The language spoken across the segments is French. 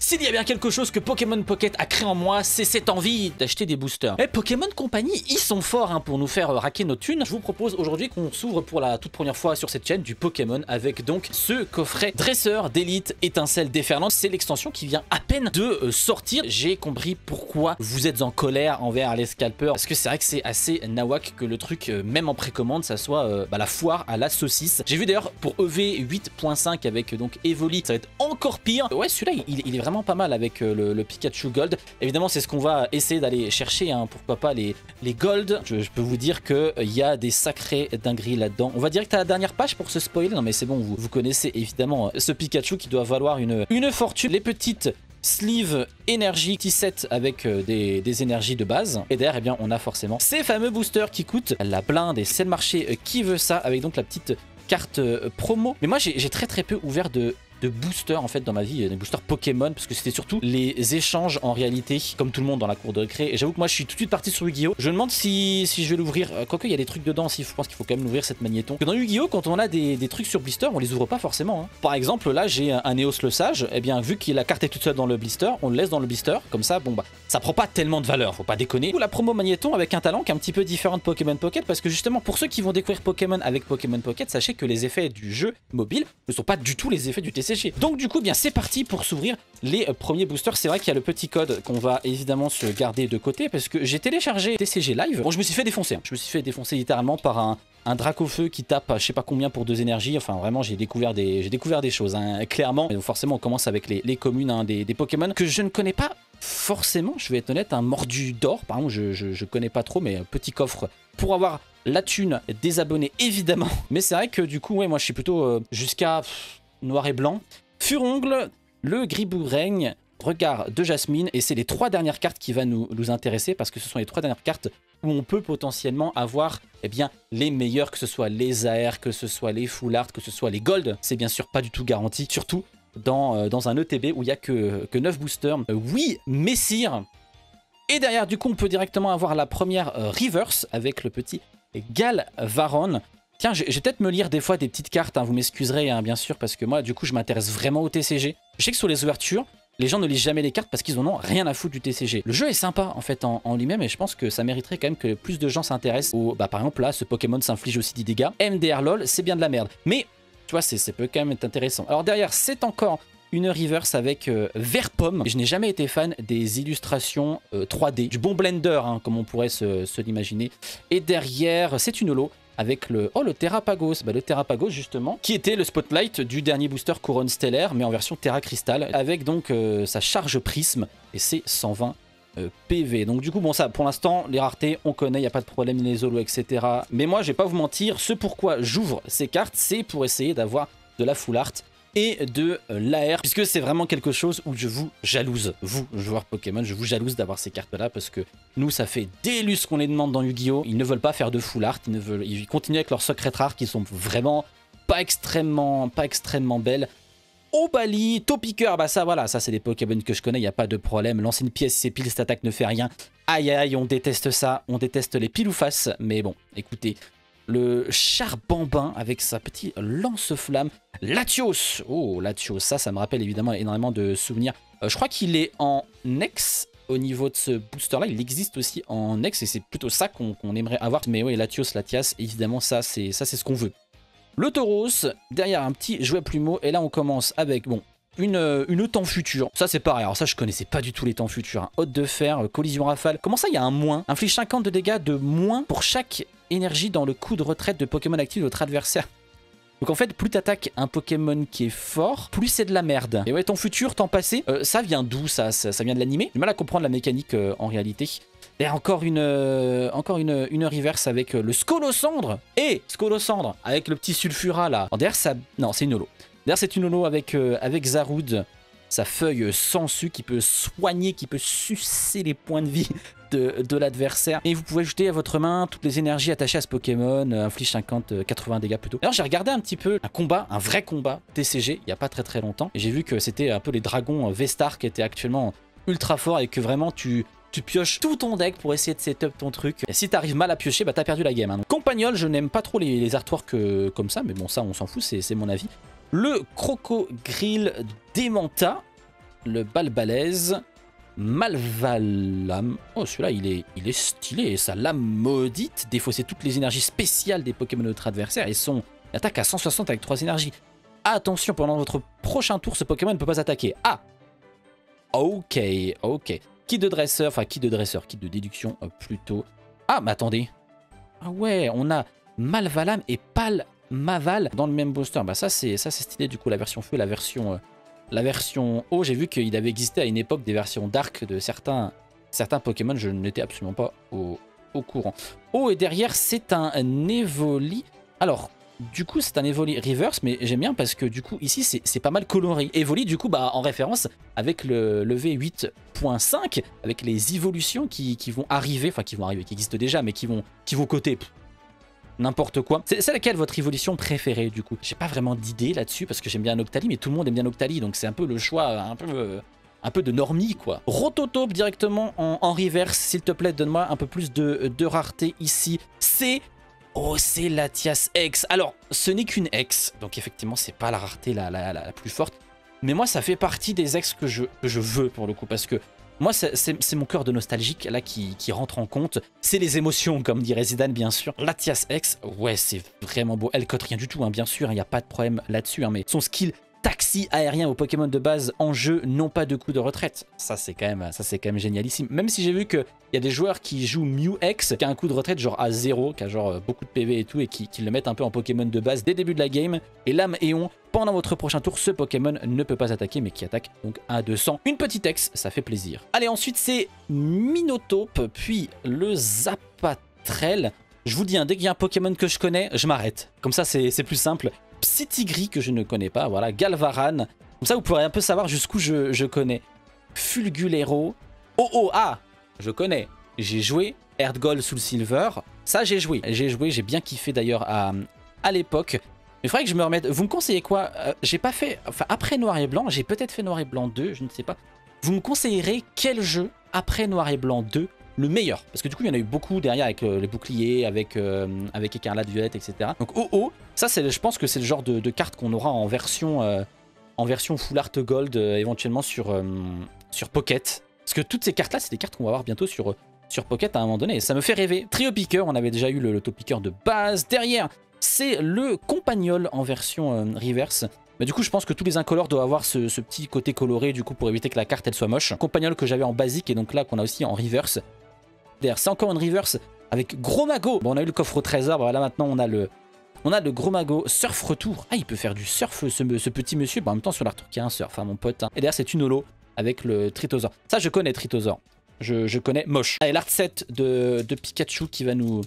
S'il y a bien quelque chose que Pokémon Pocket a créé en moi, c'est cette envie d'acheter des boosters. Et Pokémon Company, ils sont forts hein, pour nous faire raquer nos thunes. Je vous propose aujourd'hui qu'on s'ouvre pour la toute première fois sur cette chaîne du Pokémon avec donc ce coffret dresseur d'élite étincelle déferlante. C'est l'extension qui vient à peine de sortir. J'ai compris pourquoi vous êtes en colère envers les scalpers. Parce que c'est vrai que c'est assez nawak que le truc, même en précommande, ça soit la foire à la saucisse. J'ai vu d'ailleurs pour EV 8.5 avec donc Evoli, ça va être encore pire. Ouais, celui-là, il est vraiment pas mal avec le Pikachu Gold. Évidemment, c'est ce qu'on va essayer d'aller chercher, hein, pourquoi pas les Gold. Je peux vous dire qu'il y a des sacrés dingueries là-dedans. On va direct à la dernière page pour se spoiler. Non mais c'est bon, vous connaissez évidemment ce Pikachu qui doit valoir une fortune. Les petites sleeve énergie petit set avec des énergies de base. Et derrière, eh bien, on a forcément ces fameux boosters qui coûtent la blinde. Et c'est le marché qui veut ça avec donc la petite carte promo. Mais moi, j'ai très peu ouvert de boosters en fait dans ma vie, des boosters Pokémon, parce que c'était surtout les échanges en réalité, comme tout le monde dans la cour de récré. Et j'avoue que moi je suis tout de suite parti sur Yu-Gi-Oh! Je me demande si je vais l'ouvrir, quoique il y a des trucs dedans aussi, je pense qu'il faut quand même l'ouvrir cette magnéton. Dans Yu-Gi-Oh! Quand on a des trucs sur blister, on les ouvre pas forcément. Hein. Par exemple, là j'ai un Eos le Sage, et bien vu que la carte est toute seule dans le blister, on le laisse dans le blister, comme ça, bon bah ça prend pas tellement de valeur, faut pas déconner. Ou la promo magnéton avec un talent qui est un petit peu différent de Pokémon Pocket, parce que justement pour ceux qui vont découvrir Pokémon avec Pokémon Pocket, sachez que les effets du jeu mobile ne sont pas du tout les effets du TCG. Donc du coup, bien c'est parti pour s'ouvrir les premiers boosters. C'est vrai qu'il y a le petit code qu'on va évidemment se garder de côté parce que j'ai téléchargé TCG Live. Bon, je me suis fait défoncer. Hein. Je me suis fait défoncer littéralement par un Dracofeu qui tape je sais pas combien pour 2 énergies. Enfin, vraiment, j'ai découvert des choses, hein, clairement. Et donc, forcément, on commence avec les communes hein, des Pokémon que je ne connais pas forcément. Je vais être honnête, un Mordu d'or, par exemple, je connais pas trop, mais un petit coffre pour avoir la thune des abonnés, évidemment. Mais c'est vrai que du coup, ouais, moi, je suis plutôt jusqu'à noir et blanc. Furongle, le Griboureigne, Regard de Jasmine, et c'est les 3 dernières cartes qui vont nous intéresser parce que ce sont les 3 dernières cartes où on peut potentiellement avoir eh bien, les meilleurs, que ce soit les AR, que ce soit les Full Art, que ce soit les Gold. C'est bien sûr pas du tout garanti, surtout dans un ETB où il n'y a que 9 boosters. Oui, messire. Et derrière, du coup, on peut directement avoir la première Reverse avec le petit Galvaron. Tiens, je vais peut-être me lire des fois des petites cartes, hein, vous m'excuserez hein, bien sûr, parce que moi du coup je m'intéresse vraiment au TCG. Je sais que sur les ouvertures, les gens ne lisent jamais les cartes parce qu'ils en ont rien à foutre du TCG. Le jeu est sympa en fait en lui-même et je pense que ça mériterait quand même que plus de gens s'intéressent au... Bah par exemple là, ce Pokémon s'inflige aussi des dégâts. MDR LOL, c'est bien de la merde. Mais tu vois, ça peut quand même être intéressant. Alors derrière, c'est encore une reverse avec vert pomme. Je n'ai jamais été fan des illustrations 3D, du bon Blender hein, comme on pourrait se l'imaginer. Et derrière, c'est une holo avec le Terrapagos, bah, le Terrapagos justement, qui était le spotlight du dernier booster Couronne Stellaire, mais en version Terra Crystal, avec donc sa charge prisme, et c'est 120 PV. Donc du coup, bon ça, pour l'instant, les raretés, on connaît, il n'y a pas de problème, les holos, etc. Mais moi, je vais pas vous mentir, ce pourquoi j'ouvre ces cartes, c'est pour essayer d'avoir de la full art, et de l'AR, puisque c'est vraiment quelque chose où je vous jalouse, vous, joueurs Pokémon, je vous jalouse d'avoir ces cartes-là, parce que nous, ça fait des lustres qu'on les demande dans Yu-Gi-Oh! Ils ne veulent pas faire de full art, ils continuent avec leurs secrets rares qui sont vraiment pas extrêmement belles. Obali, Topiqueur, bah ça voilà, ça c'est des Pokémon que je connais, il n'y a pas de problème. Lancer une pièce, c'est pile, cette attaque ne fait rien. Aïe aïe, on déteste ça, on déteste les pile ou face, mais bon, écoutez... Le Charbambin avec sa petite lance-flamme. Latios. Oh, Latios. Ça me rappelle évidemment énormément de souvenirs. Je crois qu'il est en Nex au niveau de ce booster-là. Il existe aussi en Nex et c'est plutôt ça qu'on aimerait avoir. Mais oui, Latios, Latias, évidemment, ça c'est ce qu'on veut. Le Tauros, derrière un petit jouet plumeau. Et là, on commence avec, bon, une temps futur. Ça, c'est pareil. Alors ça, je connaissais pas du tout les temps futurs. Hein. Hôte de fer, collision rafale. Comment ça, il y a un moins? Inflige 50 de dégâts de moins pour chaque énergie dans le coup de retraite de Pokémon actif de votre adversaire. Donc en fait, plus t'attaques un Pokémon qui est fort, plus c'est de la merde. Et ouais, temps futur, temps passé, ça vient d'où ça vient de l'animé? J'ai du mal à comprendre la mécanique en réalité. Et encore une reverse avec le Scolosandre. Et Scolosandre avec le petit Sulfura là. Alors, derrière, ça... Non, c'est une holo. Derrière, c'est une holo avec Zarude. Sa feuille sangsue qui peut soigner, qui peut sucer les points de vie de l'adversaire. Et vous pouvez ajouter à votre main toutes les énergies attachées à ce Pokémon, inflige 80 dégâts plutôt. Alors j'ai regardé un petit peu un vrai combat TCG, il n'y a pas très longtemps. Et j'ai vu que c'était un peu les dragons V-Star qui étaient actuellement ultra forts et que vraiment tu pioches tout ton deck pour essayer de setup ton truc. Et si t'arrives mal à piocher, bah t'as perdu la game. Hein. Donc, Compagnol, je n'aime pas trop les artworks comme ça, mais bon ça on s'en fout, c'est mon avis. Le Crocogrill Démenta. le Balbalaise, Malvalam. Oh, celui-là, il est stylé. Et sa lame maudite défausser toutes les énergies spéciales des Pokémon de notre adversaire et son attaque à 160 avec 3 énergies. Attention, pendant votre prochain tour, ce Pokémon ne peut pas attaquer. Ah, ok, ok. Kit de dresseur, enfin kit de dresseur, kit de déduction plutôt. Ah, mais attendez. Ah ouais, on a Malvalam et Palmaval dans le même booster. Bah ça c'est stylé du coup, la version feu, la version eau. J'ai vu qu'il avait existé à une époque des versions dark de certains Pokémon. Je n'étais absolument pas au courant. Oh, et derrière c'est un Evoli. Alors, du coup, c'est un Evoli reverse, mais j'aime bien parce que du coup, ici, c'est pas mal coloré. Evoli, du coup, bah, en référence avec le V8.5, avec les évolutions qui vont arriver, enfin, qui existent déjà, mais qui vont coter n'importe quoi. C'est laquelle votre évolution préférée, du coup? J'ai pas vraiment d'idée là-dessus parce que j'aime bien Octali, mais tout le monde aime bien Octali, donc c'est un peu le choix, un peu de normie, quoi. Rototope directement en reverse, s'il te plaît, donne-moi un peu plus de rareté ici. Oh, c'est Latias X. Alors, ce n'est qu'une X, donc effectivement, c'est pas la rareté la plus forte. Mais moi, ça fait partie des X que je veux, pour le coup, parce que moi, c'est mon cœur de nostalgique, là, qui rentre en compte. C'est les émotions, comme dirait Zidane, bien sûr. Latias X, ouais, c'est vraiment beau. Elle cote rien du tout, hein, bien sûr, il n'y a pas de problème là-dessus, hein, mais son skill taxi aérien aux Pokémon de base en jeu n'ont pas de coup de retraite. Ça c'est quand même génialissime. Même si j'ai vu qu'il y a des joueurs qui jouent Mew X qui a un coup de retraite genre à 0, qui a genre beaucoup de PV et tout, et qui le mettent un peu en Pokémon de base dès le début de la game. Et Lame Éon, pendant votre prochain tour, ce Pokémon ne peut pas attaquer, mais qui attaque donc à 200. Une petite X, ça fait plaisir. Allez, ensuite c'est Minotape, puis le Zapatrel. Je vous dis, hein, dès qu'il y a un Pokémon que je connais, je m'arrête. Comme ça, c'est plus simple. Psytigris que je ne connais pas, voilà, Galvaran. Comme ça, vous pourrez un peu savoir jusqu'où je connais. Fulgulero. Oh, ah, je connais. J'ai joué Erdgold Soul Silver. Ça, j'ai joué. J'ai bien kiffé d'ailleurs à l'époque. Mais il faudrait que je me remette. Vous me conseillez quoi? J'ai pas fait. Enfin, après Noir et Blanc, j'ai peut-être fait Noir et Blanc 2, je ne sais pas. Vous me conseillerez quel jeu après Noir et Blanc 2 le meilleur? Parce que du coup, il y en a eu beaucoup derrière avec les boucliers, avec Écarlate, Violette, etc. Donc, ça, je pense que c'est le genre de carte qu'on aura en version Full Art Gold, éventuellement sur Pocket. Parce que toutes ces cartes-là, c'est des cartes qu'on va avoir bientôt sur Pocket à un moment donné. Et ça me fait rêver. Trio Picker, on avait déjà eu le Top Picker de base. Derrière, c'est le Compagnol en version reverse. Mais du coup, je pense que tous les incolores doivent avoir ce petit côté coloré, du coup, pour éviter que la carte, elle soit moche. Compagnol que j'avais en basique et donc là, qu'on a aussi en reverse. D'ailleurs, c'est encore une reverse avec Gros Mago. Bon, on a eu le coffre au trésor. Voilà, maintenant, on a le Gros Mago Surf Retour. Ah, il peut faire du surf, ce petit monsieur. Bon, en même temps, sur l'artwork, il y a un surf, hein, mon pote. Hein. Et derrière, c'est une holo avec le Tritosaur. Ça, je connais Tritosaur. Je connais moche. Allez, l'art set de Pikachu qui va nous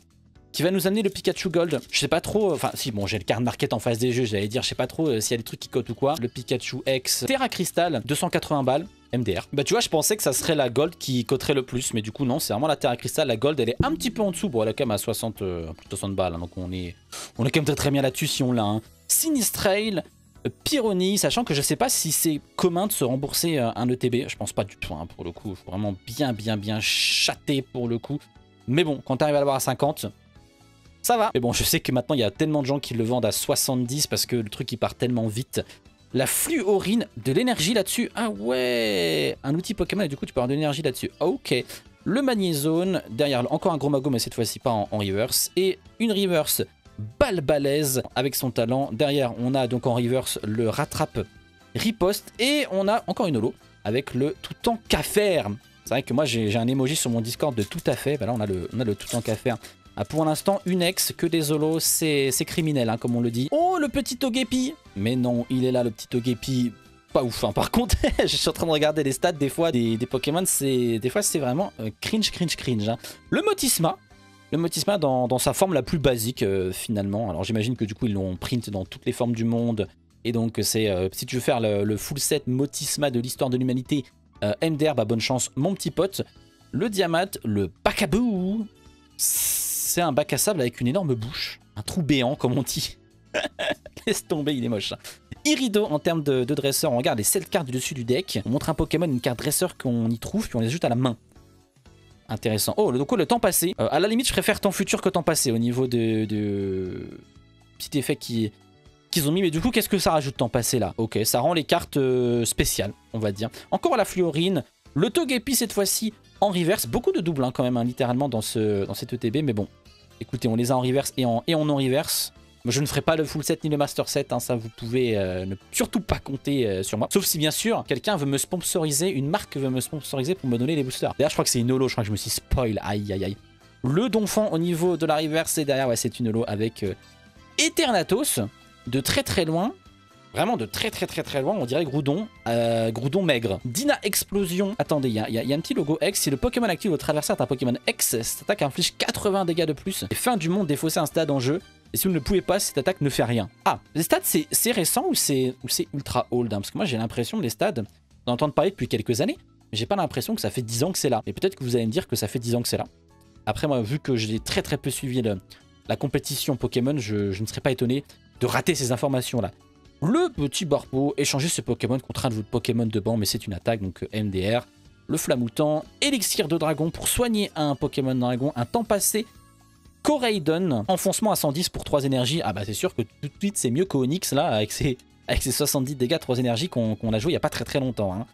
amener le Pikachu Gold. Je sais pas trop, enfin si, bon, j'ai le card market en face des jeux, j'allais dire, je sais pas trop s'il y a des trucs qui cotent ou quoi. Le Pikachu X Terra Crystal, 280 balles, MDR. Bah tu vois, je pensais que ça serait la Gold qui coterait le plus, mais du coup non, c'est vraiment la Terra Crystal. La Gold, elle est un petit peu en dessous, bon, elle est quand même à 60 balles, hein, donc on est quand même très bien là-dessus si on l'a. Hein. Sinistrail, Pyrrhony, sachant que je sais pas si c'est commun de se rembourser un ETB, je pense pas du tout, hein, pour le coup, faut vraiment bien chatter pour le coup. Mais bon, quand t'arrives à l'avoir à 50... ça va. Mais bon, je sais que maintenant, il y a tellement de gens qui le vendent à 70 parce que le truc, il part tellement vite. La fluorine, de l'énergie là-dessus. Ah ouais, un outil Pokémon et du coup, tu peux avoir de l'énergie là-dessus. Ok. Le Magnézone. Derrière, encore un Gros Mago, mais cette fois-ci pas en reverse. Et une reverse Balbalaise avec son talent. Derrière, on a donc en reverse le Rattrape Riposte. Et on a encore une holo avec le Tout en Café. C'est vrai que moi, j'ai un emoji sur mon Discord de Tout à fait. Bah là, on a le Tout en Café. Ah, pour l'instant, une ex, que des holos, c'est criminel, hein, comme on le dit. Oh, le petit Togepi! Mais non, il est là, le petit Togepi. Pas ouf, hein. Par contre, je suis en train de regarder les stats des fois des Pokémon, des fois c'est vraiment cringe. Hein. Le Motisma dans sa forme la plus basique, finalement. Alors j'imagine que du coup, ils l'ont print dans toutes les formes du monde. Et donc, c'est si tu veux faire le full set Motisma de l'histoire de l'humanité, MDR, bah bonne chance, mon petit pote. Le Diamat, le Bacabou. C'est un bac à sable avec une énorme bouche. Un trou béant, comme on dit. Laisse tomber, il est moche. Irido, en termes de dresseur, on regarde les 7 cartes du dessus du deck. On montre un Pokémon, une carte dresseur qu'on y trouve, puis on les ajoute à la main. Intéressant. Oh, donc le temps passé. À la limite, je préfère temps futur que temps passé au niveau de petit effet qui qu'ils ont mis, mais du coup, qu'est-ce que ça rajoute temps passé là? Ok, ça rend les cartes spéciales, on va dire. Encore la Fluorine, le Togepi cette fois-ci en reverse. Beaucoup de doubles hein, quand même, hein, littéralement dans cette ETB, mais bon. Écoutez, on les a en reverse et en non-reverse. Je ne ferai pas le full set ni le master set, hein, ça vous pouvez ne surtout pas compter sur moi. Sauf si bien sûr, quelqu'un veut me sponsoriser, une marque veut me sponsoriser pour me donner les boosters. D'ailleurs, je crois que c'est une holo, je crois que je me suis spoil, aïe aïe aïe. Le Donphan au niveau de la reverse et derrière, ouais, c'est une holo avec Eternatus, de très très loin. Vraiment de très loin, on dirait Groudon. Groudon maigre. Dina Explosion. Attendez, il y a un petit logo X. Si le Pokémon active votre adversaire est un Pokémon X, cette attaque inflige 80 dégâts de plus. Et fin du monde, défausser un stade en jeu. Et si vous ne le pouvez pas, cette attaque ne fait rien. Ah, les stats, c'est récent ou c'est ultra old hein? Parce que moi, j'ai l'impression, les stats, d'en entendre parler depuis quelques années. Mais j'ai pas l'impression que ça fait 10 ans que c'est là. Et peut-être que vous allez me dire que ça fait 10 ans que c'est là. Après, moi, vu que j'ai très peu suivi la compétition Pokémon, je ne serais pas étonné de rater ces informations-là. Le petit Barbeau, échanger ce Pokémon contre un de vos Pokémon de banc, mais c'est une attaque, donc MDR. Le Flamoutant, Élixir de Dragon pour soigner un Pokémon Dragon, un temps passé. Coraidon, enfoncement à 110 pour 3 énergies. Ah bah c'est sûr que tout de suite c'est mieux qu'Onyx là, avec ses 70 dégâts, 3 énergies qu'on a joué il n'y a pas très longtemps. Hein.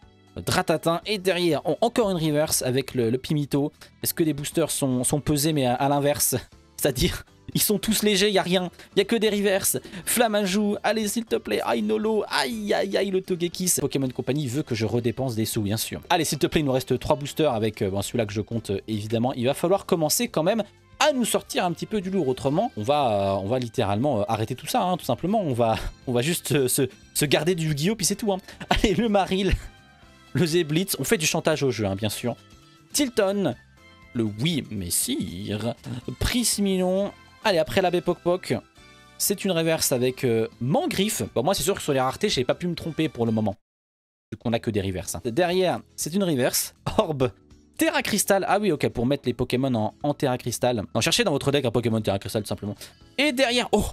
Dratatin, et derrière, encore une reverse avec le Pimito. Est-ce que les boosters sont pesés, mais à l'inverse? C'est-à-dire, ils sont tous légers, il n'y a rien. Il n'y a que des reverses. Flamajou, allez s'il te plaît, aïe Nolo, aïe aïe aïe le Togekiss. Pokémon Company veut que je redépense des sous, bien sûr. Allez s'il te plaît, il nous reste 3 boosters avec celui-là que je compte évidemment. Il va falloir commencer quand même à nous sortir un petit peu du lourd. Autrement, on va littéralement arrêter tout ça, hein, tout simplement. On va juste se garder du Yu-Gi-Oh! Puis c'est tout. Hein. Allez, le Maril, le Zeblitz, on fait du chantage au jeu, hein, bien sûr. Tilton, le Oui Messire, Prismilon. Allez, après l'abbé Poc, c'est une reverse avec Mangriffe. Bon, moi, c'est sûr que sur les raretés, je n'ai pas pu me tromper pour le moment. Vu qu'on a que des reverses. Hein. Derrière, c'est une reverse. Orbe. Terra Crystal, ah oui ok, pour mettre les Pokémon en Terra Crystal. Non, cherchez dans votre deck un Pokémon Terra Crystal tout simplement. Et derrière, oh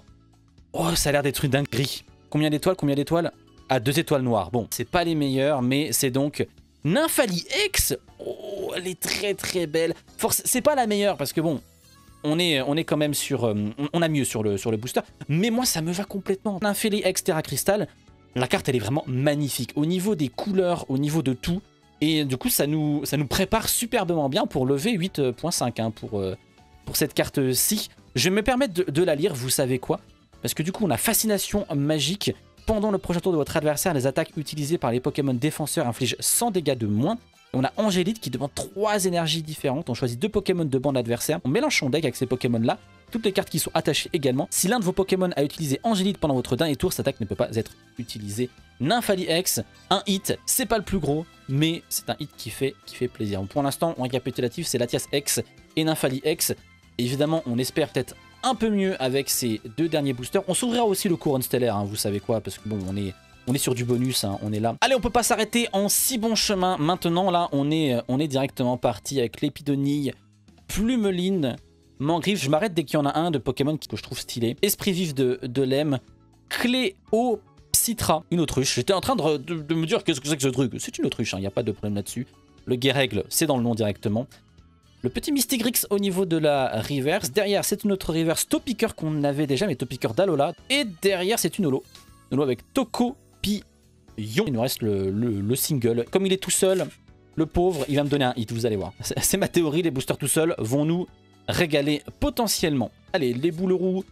ça a l'air d'être une dinguerie. Combien d'étoiles? Ah, 2 étoiles noires. Bon, c'est pas les meilleures, mais c'est donc Nymphalie X. Oh, elle est très belle. C'est pas la meilleure parce que bon, on est quand même sur... on a mieux sur le booster. Mais moi, ça me va complètement. Nymphalie X Terra Crystal, la carte elle est vraiment magnifique. Au niveau des couleurs, au niveau de tout. Et du coup, ça nous prépare superbement bien pour lever 8.5 hein, pour cette carte-ci. Je vais me permettre de la lire, vous savez quoi? Parce que du coup, on a Fascination Magique. Pendant le prochain tour de votre adversaire, les attaques utilisées par les Pokémon défenseurs infligent 100 dégâts de moins. Et on a Angélite qui demande 3 énergies différentes. On choisit 2 Pokémon de bande adversaire. On mélange son deck avec ces Pokémon-là. Toutes les cartes qui sont attachées également. Si l'un de vos Pokémon a utilisé Angélite pendant votre dernier tour, cette attaque ne peut pas être utilisée. Nymphalie X, un hit, c'est pas le plus gros, mais c'est un hit qui fait plaisir. Pour l'instant, en récapitulatif, c'est Latias X et Nymphalie X. Évidemment, on espère peut-être un peu mieux avec ces 2 derniers boosters. On s'ouvrira aussi le Couronne Stellaire, hein, vous savez quoi, parce que bon, on est sur du bonus, hein, on est là. Allez, on peut pas s'arrêter en si bon chemin. Maintenant, là, on est directement parti avec l'Épidonille, Plumeline, Mangriffe. Je m'arrête dès qu'il y en a un de Pokémon que je trouve stylé. Esprit vif de Lem, Cléopsitra, une autruche. J'étais en train de me dire qu'est-ce que c'est que ce truc. C'est une autruche, il n'y a pas de problème là-dessus. Le Guérègle, c'est dans le nom directement. Le petit Mystigrix au niveau de la reverse. Derrière, c'est une autre reverse Topiqueur qu'on avait déjà, mais Topiqueur d'Alola. Et derrière, c'est une holo. Une holo avec Tokopillon. Il nous reste le single. Comme il est tout seul, le pauvre, il va me donner un hit, vous allez voir. C'est ma théorie, les boosters tout seuls vont nous régaler potentiellement. Allez, les Bouleroux,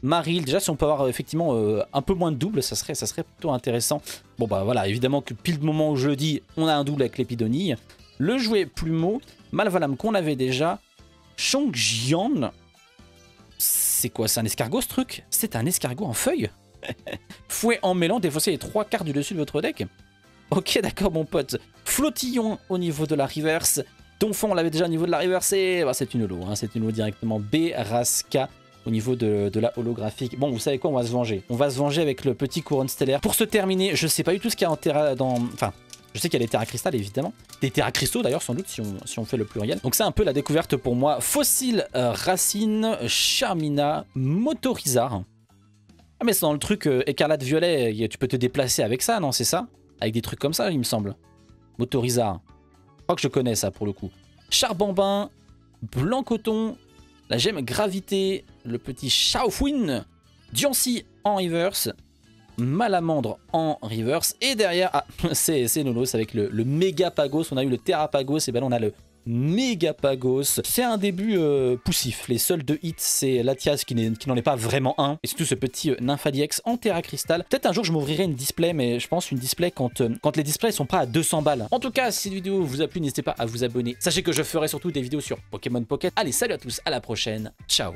Maril. Déjà, si on peut avoir effectivement un peu moins de double, ça serait plutôt intéressant. Bon, bah voilà, évidemment que pile le moment où je le dis, on a un double avec l'Épidonille. Le jouet Plumeau, Malvalam qu'on avait déjà. Chongjian. C'est quoi? C'est un escargot ce truc? C'est un escargot en feuille. Fouet en mêlant, défausser les 3 cartes du dessus de votre deck. Ok, d'accord, mon pote. Flottillon au niveau de la reverse. Donphan, on l'avait déjà au niveau de la reverse. Et bah, c'est une holo, hein, c'est une holo directement. Beraska au niveau de la holographique. Bon, vous savez quoi, on va se venger. On va se venger avec le petit Couronne Stellaire. Pour se terminer, je sais pas du tout ce qu'il y a en Terra dans... Enfin, je sais qu'il y a des Terra Crystal, évidemment. Des Terra Cristaux, d'ailleurs, sans doute, si on fait le pluriel. Donc c'est un peu la découverte pour moi. Fossile, Racine, Charmina, Motorizard. Ah mais c'est dans le truc écarlate violet, tu peux te déplacer avec ça, non? C'est ça? Avec des trucs comme ça, il me semble. Motorizard. Je crois que je connais ça pour le coup. Charbambin, Blanc Coton, la gemme Gravité, le petit Shaofouine, Diancie en reverse, Malamandre en reverse. Et derrière, ah, c'est Nolos avec le Mégapagos. On a eu le Terrapagos, et ben là on a le Mégapagos. C'est un début poussif. Les seuls deux hits, c'est Latias qui n'en est pas vraiment un. Et surtout ce petit Nymphadiex en Terra Cristal. Peut-être un jour je m'ouvrirai une display, mais je pense une display quand les displays sont pas à 200 balles. En tout cas, si cette vidéo vous a plu, n'hésitez pas à vous abonner. Sachez que je ferai surtout des vidéos sur Pokémon Pocket. Allez, salut à tous, à la prochaine. Ciao.